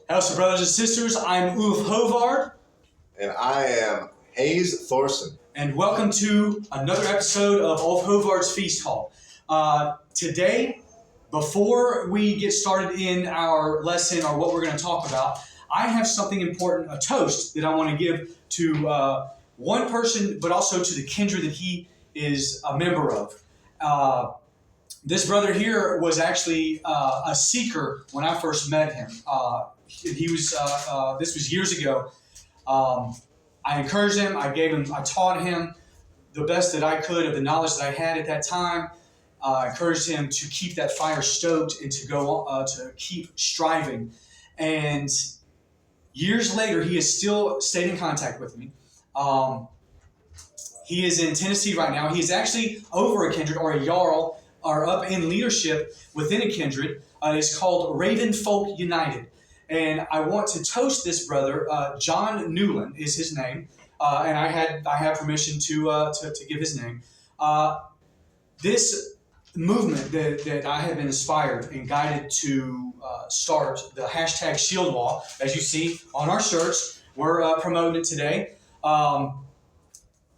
How's brothers and sisters? I'm Ulf Hovards. And I am Hayes Thorson. And welcome to another episode of Ulf Hovards Feast Hall. Today, before we get started in our lesson or what we're going to talk about, I have something important, a toast that I want to give to one person, but also to the kindred that he is a member of. This brother here was actually a seeker when I first met him. He was. This was years ago. I encouraged him. I taught him the best that I could of the knowledge that I had at that time. I encouraged him to keep that fire stoked and to go to keep striving. And years later, he has still stayed in contact with me. He is in Tennessee right now. He is actually over a kindred or a Jarl, or up in leadership within a kindred. It's called Raven Folk United. And I want to toast this brother. John Newland is his name. And I have permission to give his name. This movement that I have been inspired and guided to start, the hashtag Shield Wall, as you see on our shirts, we're promoting it today.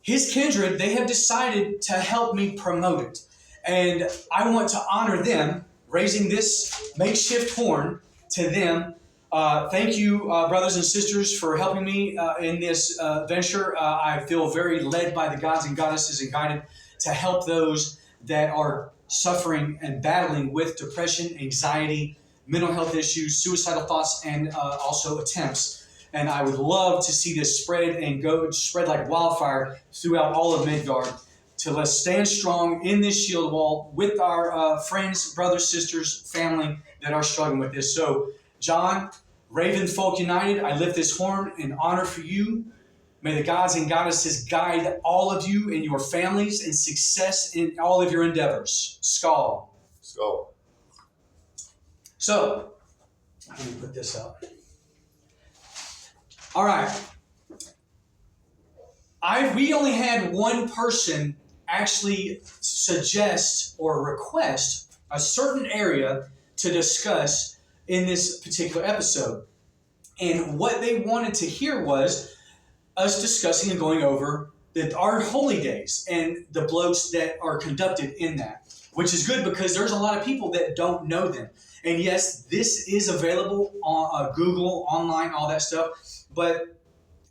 His kindred, they have decided to help me promote it. And I want to honor them, raising this makeshift horn to them. Thank you, brothers and sisters, for helping me in this venture. I feel very led by the gods and goddesses and guided to help those that are suffering and battling with depression, anxiety, mental health issues, suicidal thoughts, and also attempts. And I would love to see this spread like wildfire throughout all of Midgard. To let's stand strong in this shield wall with our friends, brothers, sisters, family that are struggling with this. So, John, Raven Folk United, I lift this horn in honor for you. May the gods and goddesses guide all of you and your families and success in all of your endeavors. Skål. Skål. So, let me put this up. All right. We only had one person actually suggest or request a certain area to discuss in this particular episode. And what they wanted to hear was us discussing and going over our holy days and the bloats that are conducted in that, which is good because there's a lot of people that don't know them. And yes, this is available on Google, online, all that stuff, but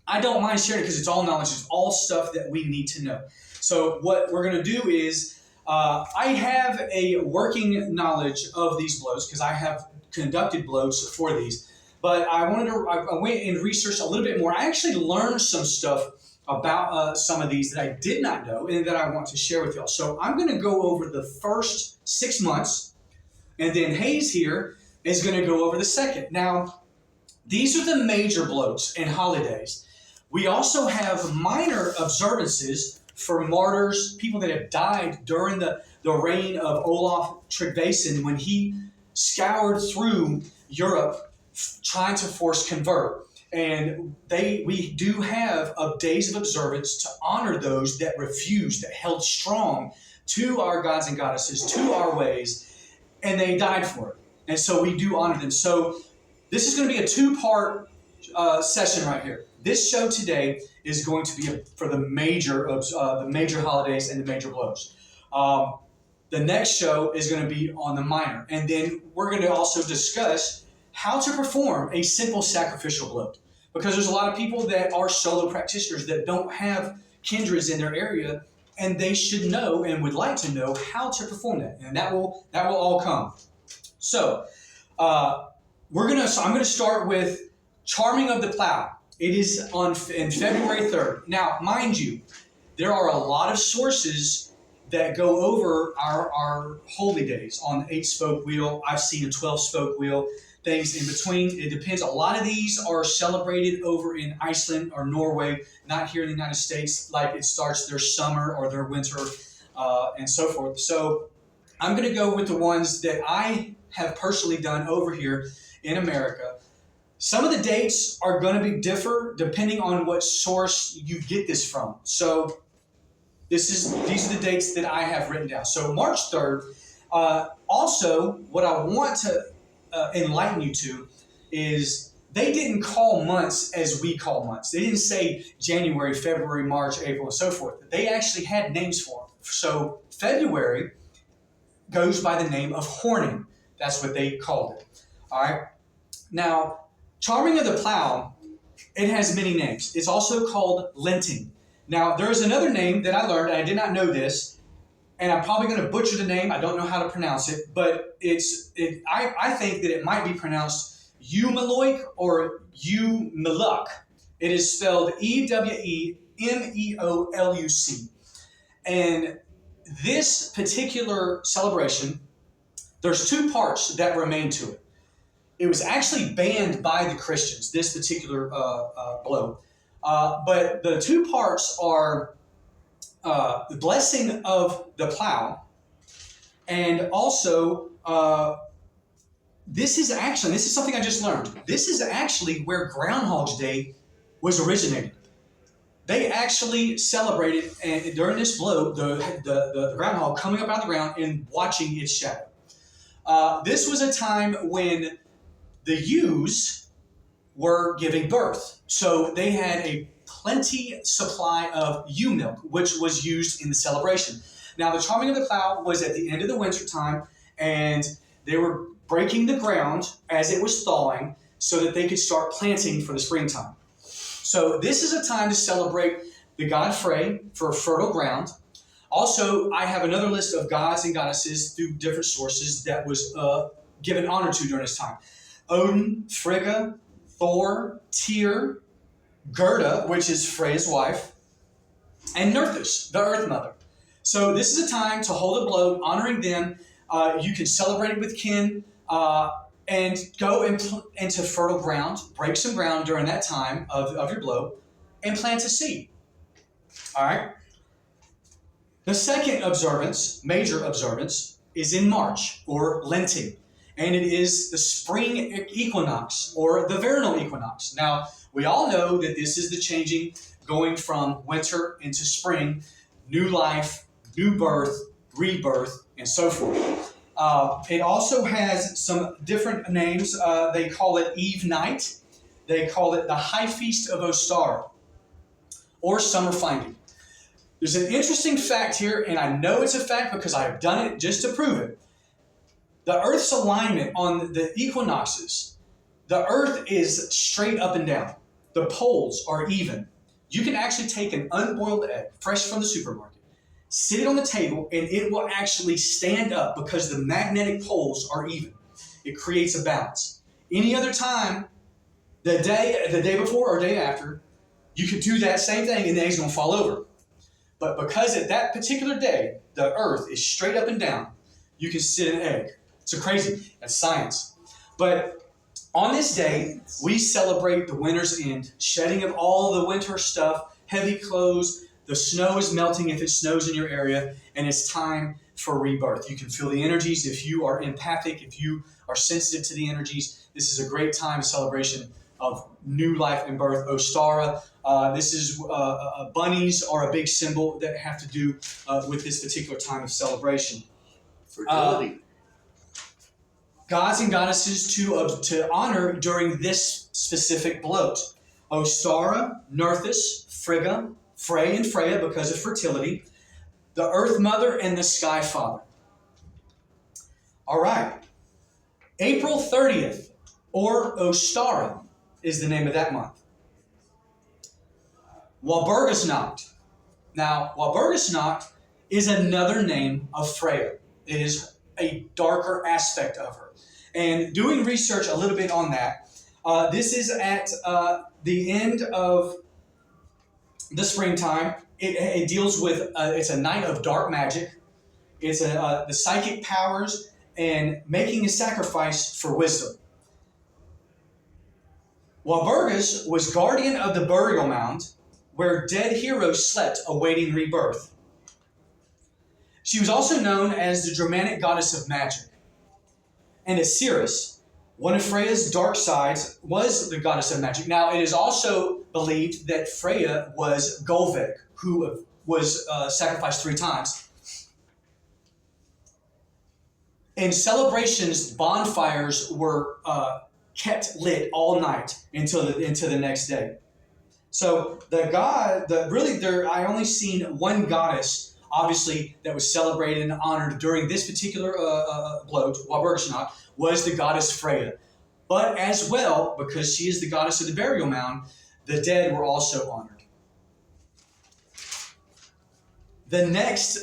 I don't mind sharing it because it's all knowledge. It's all stuff that we need to know. So what we're going to do is I have a working knowledge of these bloats because I have conducted bloats for these. But I went and researched a little bit more. I actually learned some stuff about some of these that I did not know and that I want to share with y'all. So I'm going to go over the first 6 months, and then Hayes here is going to go over the second. Now, these are the major bloats and holidays. We also have minor observances for martyrs, people that have died during the reign of Olaf Tryggvason when he scoured through Europe trying to force convert. And we do have days of observance to honor those that refused, that held strong to our gods and goddesses, to our ways, and they died for it. And so we do honor them. So this is going to be a two-part session right here. This show today is going to be for the major holidays and the major blows. The next show is going to be on the minor. And then we're going to also discuss how to perform a simple sacrificial bloat. Because there's a lot of people that are solo practitioners that don't have kindreds in their area, and they should know and would like to know how to perform that. And that will all come. So I'm going to start with Charming of the Plow. It is in February 3rd. Now, mind you, there are a lot of sources that go over our holy days on the 8-spoke wheel. I've seen a 12-spoke wheel, things in between. It depends. A lot of these are celebrated over in Iceland or Norway, not here in the United States, like it starts their summer or their winter and so forth. So I'm going to go with the ones that I have personally done over here in America. Some of the dates are going to differ depending on what source you get this from. So these are the dates that I have written down. So March 3rd. Also, what I want to enlighten you to is they didn't call months as we call months. They didn't say January, February, March, April, and so forth. They actually had names for them. So February goes by the name of horning. That's what they called it. All right. Now, charming of the plow, it has many names. It's also called linting. Now, there's another name that I learned, and I did not know this, and I'm probably going to butcher the name. I don't know how to pronounce it, but I think that it might be pronounced Umaloik or Umaluk. It is spelled Ewemeoluc. And this particular celebration, there's two parts that remain to it. It was actually banned by the Christians, this particular blow. But the two parts are the blessing of the plow, and also this is something I just learned. This is actually where Groundhog's Day was originated. They actually celebrated during this blow the groundhog coming up out of the ground and watching its shadow. This was a time when the ewes were giving birth. So they had a plenty supply of ewe milk, which was used in the celebration. Now, the charming of the plow was at the end of the winter time, and they were breaking the ground as it was thawing so that they could start planting for the springtime. So this is a time to celebrate the god Frey for fertile ground. Also, I have another list of gods and goddesses through different sources that was given honor to during this time. Odin, Frigga, Thor, Tyr, Gerda, which is Frey's wife, and Nerthus, the Earth Mother. So this is a time to hold a blow, honoring them. You can celebrate it with kin and go into fertile ground, break some ground during that time of your blow, and plant a seed. All right? The second observance, major observance, is in March, or Lenting. And it is the spring equinox, or the vernal equinox. Now, we all know that this is the changing, going from winter into spring, new life, new birth, rebirth, and so forth. It also has some different names. They call it Eve Night. They call it the High Feast of Ostara, or Summer Finding. There's an interesting fact here, and I know it's a fact because I have done it just to prove it. The Earth's alignment on the equinoxes, the Earth is straight up and down. The poles are even. You can actually take an unboiled egg, fresh from the supermarket, sit it on the table, and it will actually stand up because the magnetic poles are even. It creates a balance. Any other time, the day before or day after, you could do that same thing and the egg's going to fall over. But because at that particular day, the Earth is straight up and down, you can sit an egg. It's so crazy. That's science. But on this day, we celebrate the winter's end, shedding of all the winter stuff, heavy clothes. The snow is melting if it snows in your area, and it's time for rebirth. You can feel the energies. If you are empathic, if you are sensitive to the energies, this is a great time of celebration of new life and birth. Ostara. This is bunnies are a big symbol that have to do with this particular time of celebration. Fertility. Gods and goddesses to honor during this specific bloat. Ostara, Nerthus, Frigga, Frey and Freya because of fertility, the Earth Mother, and the Sky Father. All right. April 30th, or Ostara, is the name of that month. Walpurgisnacht. Now, Walpurgisnacht is another name of Freya. It is a darker aspect of her. And doing research a little bit on that, this is at the end of the springtime. It deals with, it's a night of dark magic. It's the psychic powers and making a sacrifice for wisdom. Walpurgis was guardian of the burial mound where dead heroes slept awaiting rebirth. She was also known as the Germanic goddess of magic. And Osiris, one of Freya's dark sides, was the goddess of magic. Now, it is also believed that Freya was Golvek, who was sacrificed 3 times. In celebrations, bonfires were kept lit all night into the next day. So I only seen one goddess, obviously, that was celebrated and honored during this particular bloat, Walpurgisnacht, was the goddess Freya. But as well, because she is the goddess of the burial mound, the dead were also honored. The next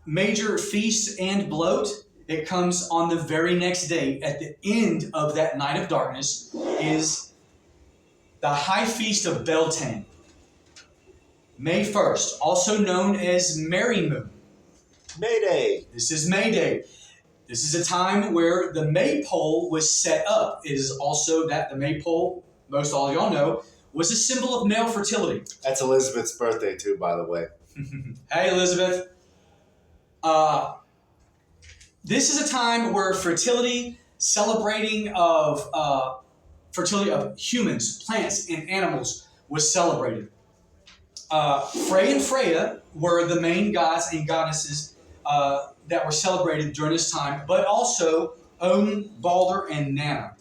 major feast and bloat, it comes on the very next day. At the end of that night of darkness is the high feast of Beltane. May 1st, also known as Merry Moon. May Day. This is May Day. This is a time where the maypole was set up. It is also that the maypole, most all y'all know, was a symbol of male fertility. That's Elizabeth's birthday too, by the way. Hey, Elizabeth. This is a time where fertility, celebrating of fertility of humans, plants, and animals was celebrated. Frey and Freya were the main gods and goddesses that were celebrated during this time, but also Odin, Balder, and Nanna.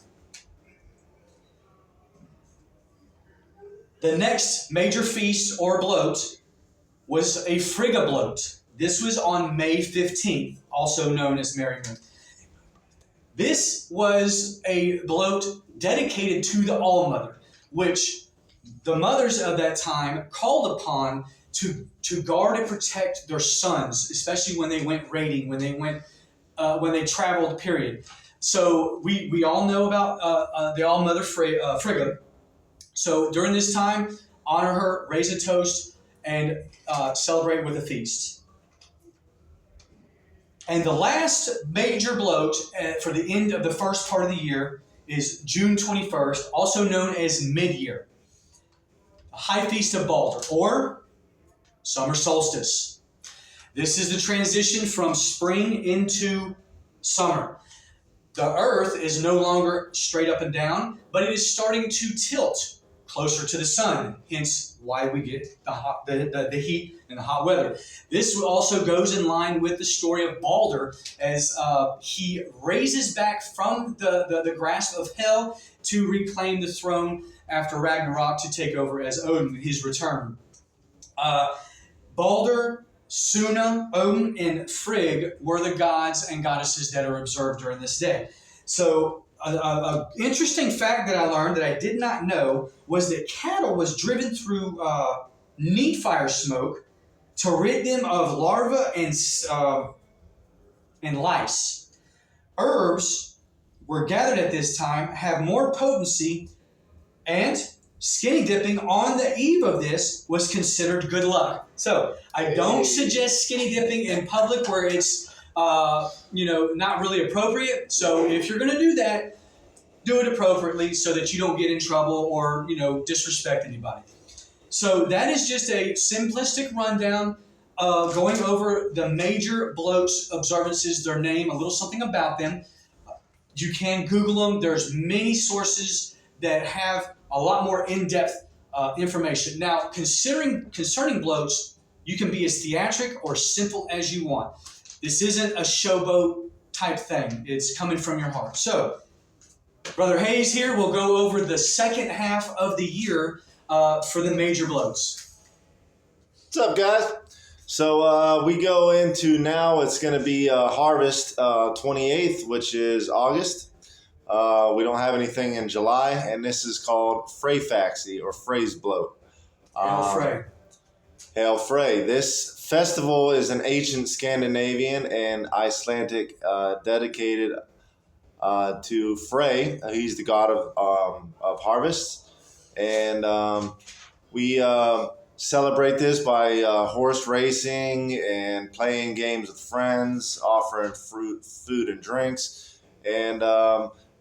The next major feast or bloat was a Frigga bloat. This was on May 15th, also known as Merry Moon. This was a bloat dedicated to the All-Mother, which the mothers of that time called upon to guard and protect their sons, especially when they went raiding, when they traveled, period. So we all know about the All-Mother Frigga. So during this time, honor her, raise a toast, and celebrate with a feast. And the last major bloat for the end of the first part of the year is June 21st, also known as mid-year. A high feast of Balder, or summer solstice. This is the transition from spring into summer. The earth is no longer straight up and down, but it is starting to tilt closer to the sun, hence why we get the heat and the hot weather. This also goes in line with the story of Balder as he raises back from the grasp of hell to reclaim the throne after Ragnarok to take over as Odin, his return. Balder, Suna, Odin, and Frigg were the gods and goddesses that are observed during this day. So an interesting fact that I learned that I did not know was that cattle was driven through neat fire smoke to rid them of larvae and lice. Herbs were gathered at this time, have more potency, and skinny dipping on the eve of this was considered good luck. So I don't suggest skinny dipping in public where it's not really appropriate. So if you're going to do that, do it appropriately so that you don't get in trouble or disrespect anybody. So that is just a simplistic rundown going over the major bloats observances, their name, a little something about them. You can Google them. There's many sources that have a lot more in-depth information. Now, concerning bloats, you can be as theatric or simple as you want. This isn't a showboat type thing. It's coming from your heart. So, Brother Hayes here will go over the second half of the year for the major bloats. What's up, guys? So we go into now, it's going to be Harvest 28th, which is August. We don't have anything in July, and this is called Freyfaxi or Frey's Bloat. Hail Frey. Hail Frey. This festival is an ancient Scandinavian and Icelandic dedicated to Frey. He's the god of harvests. And we celebrate this by horse racing and playing games with friends, offering food and drinks, and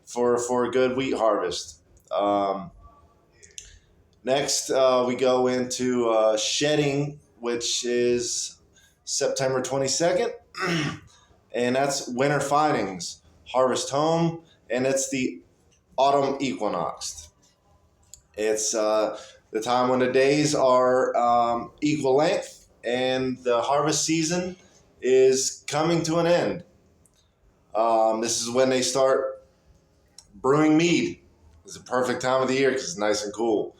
for a good wheat harvest. Next, we go into shedding, which is September 22nd, and that's winter findings, harvest home, and it's the autumn equinox. It's the time when the days are equal length and the harvest season is coming to an end. This is when they start brewing mead It's a perfect time of the year because it's nice and cool.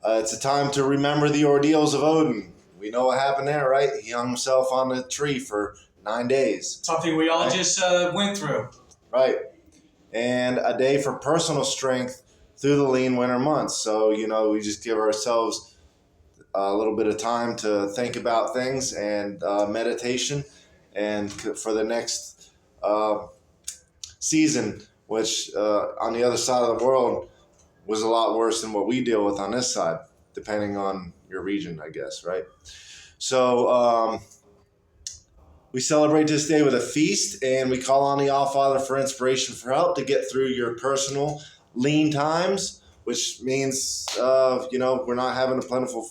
It's a time to remember the ordeals of Odin. We know what happened there, right? He hung himself on a tree for 9 days. Something we all Right. just went through. Right. And a day for personal strength through the lean winter months. So, we just give ourselves a little bit of time to think about things and meditation, and for the next season, which on the other side of the world was a lot worse than what we deal with on this side, depending on your region, I guess, right? So we celebrate this day with a feast, and we call on the All-Father for inspiration, for help to get through your personal lean times, which means, we're not having a plentiful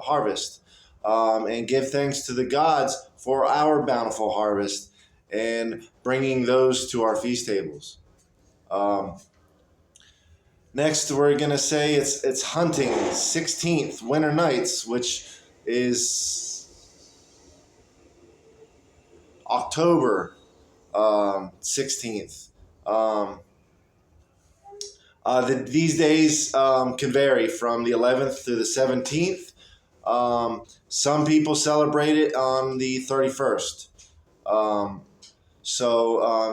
harvest. And give thanks to the gods for our bountiful harvest and bringing those to our feast tables. Next, we're going to say it's hunting, 16th, winter nights, which is October 16th. These days can vary from the 11th to the 17th. Some people celebrate it on the 31st.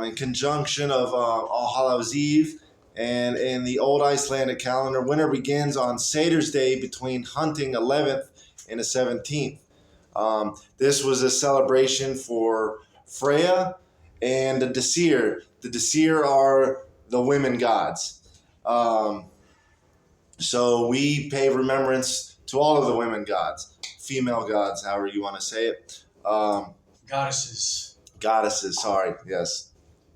In conjunction of All Hallows Eve, and in the old Icelandic calendar, winter begins on Satyrs Day between hunting 11th and the 17th. This was a celebration for Freya and the Disir. The Disir are the women gods. So we pay remembrance to all of the women gods, female gods, however you want to say it. Goddesses. Goddesses, sorry, yes.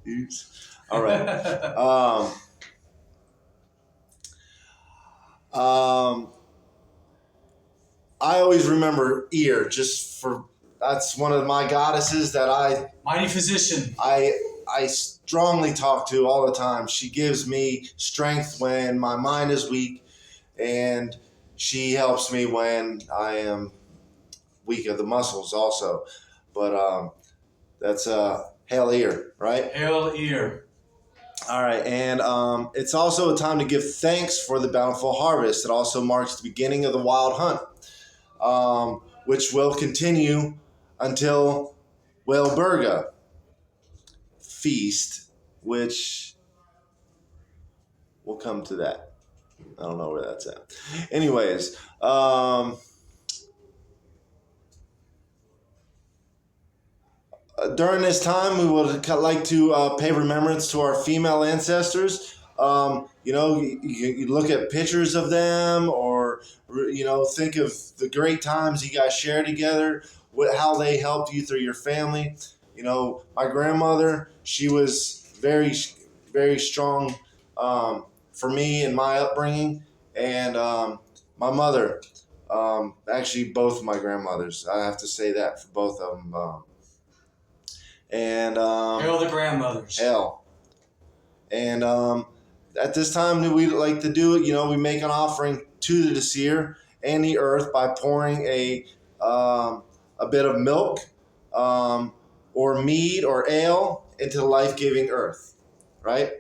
Oops. All right. I always remember Ear, that's one of my goddesses that Mighty physician. I strongly talk to all the time. She gives me strength when my mind is weak, and she helps me when I am weak of the muscles also. But that's Hail Ear, right? Hail Ear. All right, and it's also a time to give thanks for the bountiful harvest. It also marks the beginning of the wild hunt, which will continue until Wellburga feast, which we'll come to that. I don't know where that's at. Anyways, during this time, we would like to pay remembrance to our female ancestors. You look at pictures of them, or think of the great times you guys share together, how they helped you through your family. My grandmother, she was very, very strong for me and my upbringing, and my mother, actually both of my grandmothers. I have to say that for both of them. Hail the grandmothers. Hail. And at this time, we like to do it. We make an offering to the Disir and the earth by pouring a bit of milk or mead or ale into the life-giving earth, right?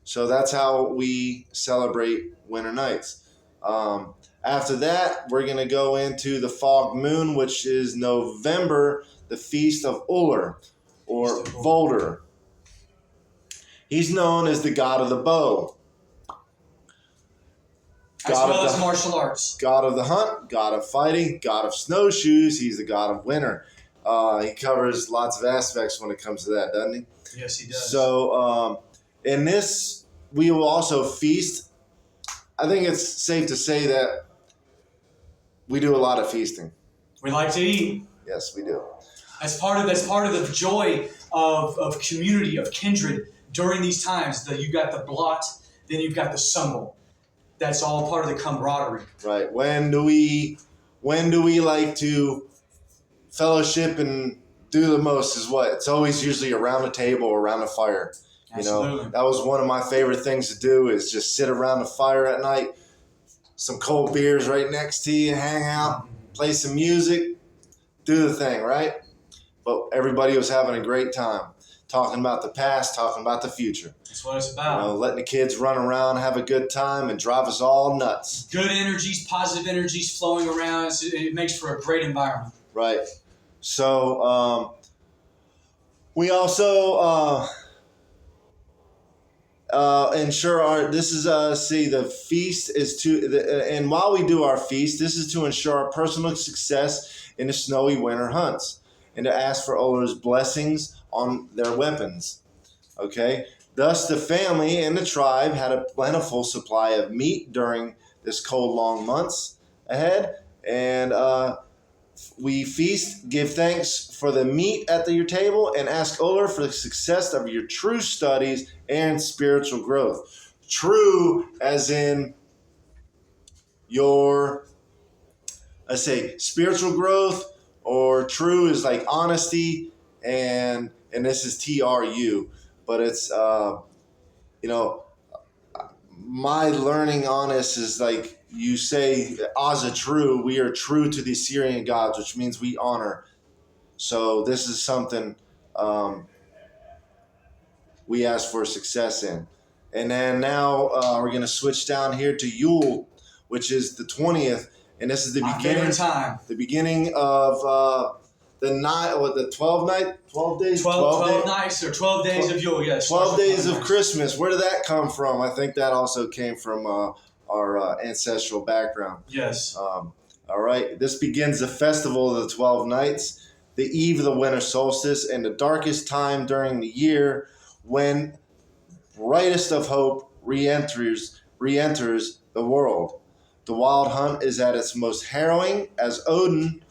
So that's how we celebrate winter nights. After that, we're going to go into the fog moon, which is November, the feast of Uller, or Volder. He's known as the god of the bow. As well as martial arts. God of the hunt, god of fighting, god of snowshoes. He's the god of winter. He covers lots of aspects when it comes to that, doesn't he? Yes, he does. So in this, we will also feast. I think it's safe to say that we do a lot of feasting. We like to eat. Yes, we do. That's part of the joy of community, of kindred during these times. You've got the blot, then you've got the summel. That's all part of the camaraderie. Right. When do we like to fellowship and do the most is what? It's always usually around the table or around the fire. Absolutely. That was one of my favorite things to do, is just sit around the fire at night, some cold beers right next to you, hang out, play some music, do the thing, right? But everybody was having a great time. talking about the past, talking about the future. That's what it's about. Letting the kids run around, have a good time, and drive us all nuts. Good energies, positive energies flowing around. It makes for a great environment. Right. So we also ensure the feast is and while we do our feast, this is to ensure our personal success in the snowy winter hunts and to ask for Oller's blessings on their weapons. Okay. Thus, the family and the tribe had a plentiful supply of meat during this cold, long months ahead, and we feast, give thanks for the meat at your table, and ask Oler for the success of your true studies and spiritual growth. True as in your, let's say, spiritual growth, or true is like honesty, and this is TRU, but it's, my learning honest is like, you say, Aza true, we are true to the Assyrian gods, which means we honor. So this is something we ask for success in. And then now we're going to switch down here to Yule, which is the 20th. And this is the beginning time. The beginning of the 12 days? 12 nights or 12 days of Yule, yes. 12 days of Christmas. Where did that come from? I think that also came from our ancestral background. Yes. All right. This begins the festival of the 12 nights, the eve of the winter solstice, and the darkest time during the year when brightest of hope re-enters the world. The wild hunt is at its most harrowing as Odin,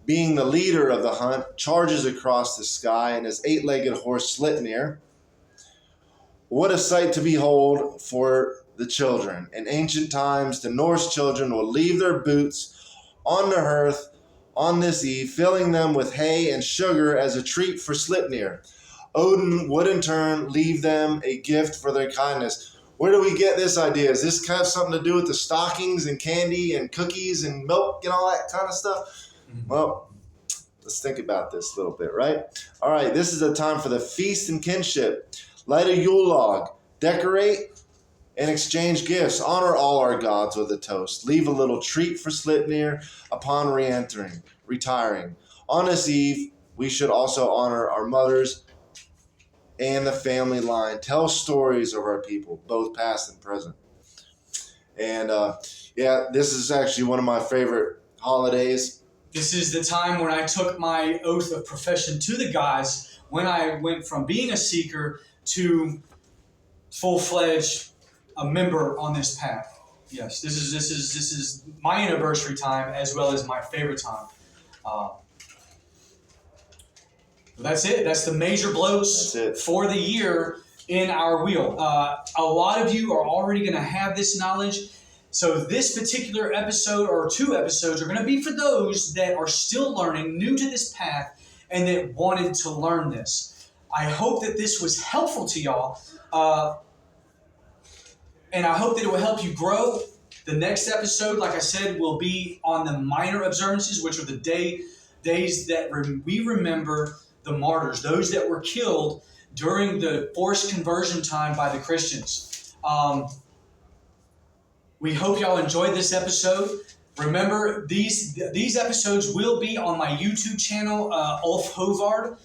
being the leader of the hunt, charges across the sky in his 8-legged horse Sleipnir. What a sight to behold for the children. In ancient times, the Norse children will leave their boots on the hearth on this eve, filling them with hay and sugar as a treat for Sleipnir. Odin would in turn leave them a gift for their kindness. Where do we get this idea? Does this have something to do with the stockings and candy and cookies and milk and all that kind of stuff? Mm-hmm. Well, let's think about this a little bit, right? All right, this is a time for the feast and kinship. Light a Yule log, decorate and exchange gifts. Honor all our gods with a toast. Leave a little treat for Sleipnir upon retiring. On this eve, we should also honor our mothers and the family line. Tell stories of our people, both past and present. And this is actually one of my favorite holidays. This is the time when I took my oath of profession to the gods, when I went from being a seeker to full-fledged a member on this path. Yes, this is my anniversary time as well as my favorite time. That's it. That's the major blows for the year in our wheel. A lot of you are already going to have this knowledge. So this particular episode or 2 episodes are going to be for those that are still learning, new to this path, and that wanted to learn this. I hope that this was helpful to y'all. And I hope that it will help you grow. The next episode, like I said, will be on the minor observances, which are the days that we remember the martyrs, those that were killed during the forced conversion time by the Christians. We hope y'all enjoyed this episode. Remember, these episodes will be on my YouTube channel, Ulf Hovards.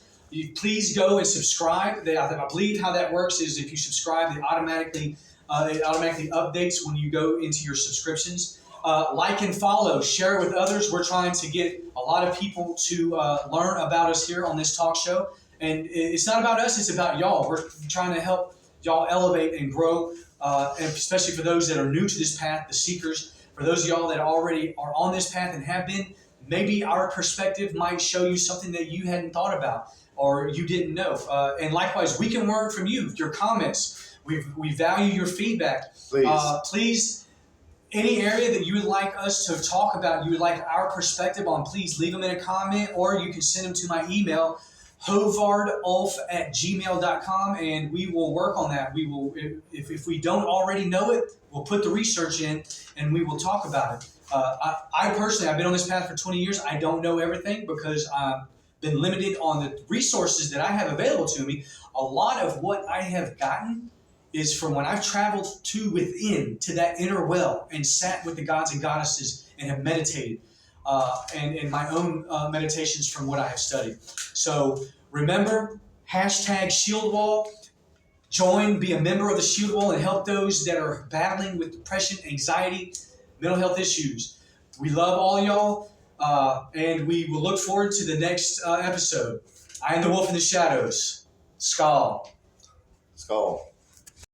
Please go and subscribe. I believe how that works is if you subscribe, it automatically updates when you go into your subscriptions. Like and follow, share it with others. We're trying to get a lot of people to learn about us here on this talk show. And it's not about us, it's about y'all. We're trying to help y'all elevate and grow, and especially for those that are new to this path, the seekers. For those of y'all that already are on this path and have been, maybe our perspective might show you something that you hadn't thought about or you didn't know. And likewise, we can learn from you, your comments. We value your feedback. Please, any area that you would like us to talk about, you would like our perspective on, please leave them in a comment, or you can send them to my email, hovardulf@gmail.com, and we will work on that. We will, if we don't already know it, we'll put the research in and we will talk about it. I personally, I've been on this path for 20 years. I don't know everything because been limited on the resources that I have available to me, a lot of what I have gotten is from when I've traveled to within, to that inner well, and sat with the gods and goddesses and have meditated, and my own meditations from what I have studied. So remember, hashtag Shield Wall. Join, be a member of the Shield Wall, and help those that are battling with depression, anxiety, mental health issues. We love all y'all, and we will look forward to the next episode. I am the Wolf in the Shadows. Skull. Skull.